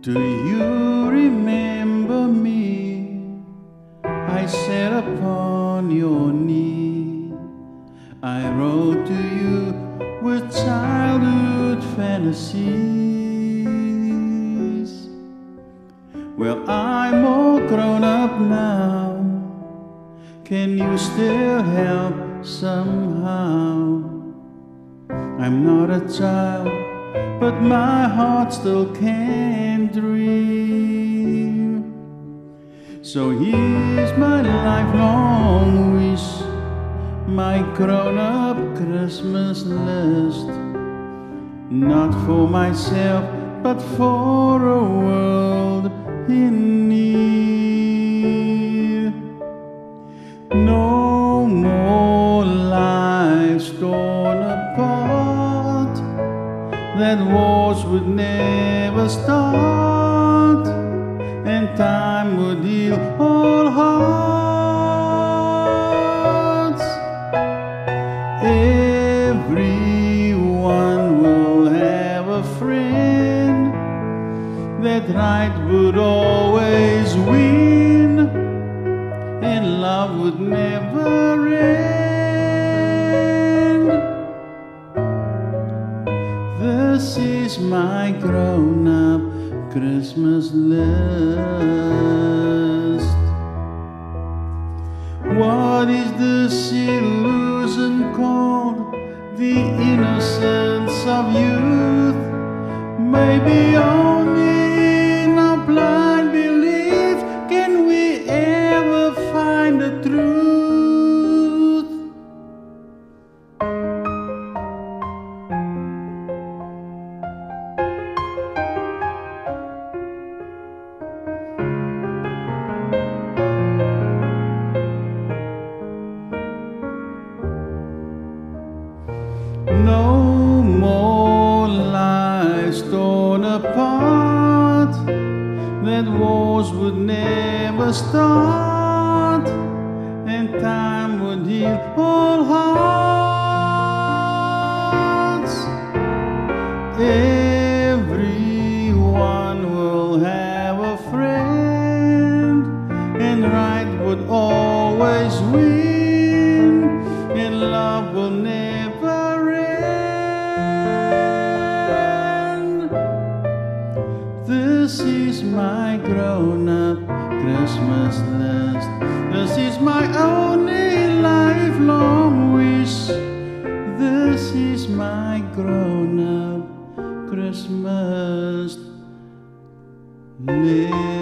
Do you remember me? I sat upon your knee. I wrote to you with childhood fantasies. Well, I'm all grown up now. Can you still help somehow? I'm not a child, but my heart still can dream. So here's my lifelong wish, my grown-up Christmas list. Not for myself, but for a world in need. No more lives torn apart, that wars would never start, and time would heal all hearts. Everyone will have a friend, that right would always win, and love would never end. This is my grown-up Christmas list. What is this illusion called? The innocence of youth. Maybe only in our blind belief can we ever find the truth. No more lives torn apart, that wars would never start, and time would heal all hearts. Everyone will have a friend, and right would always win, and love will never end. This is my grown-up Christmas list. This is my only lifelong wish. This is my grown-up Christmas list.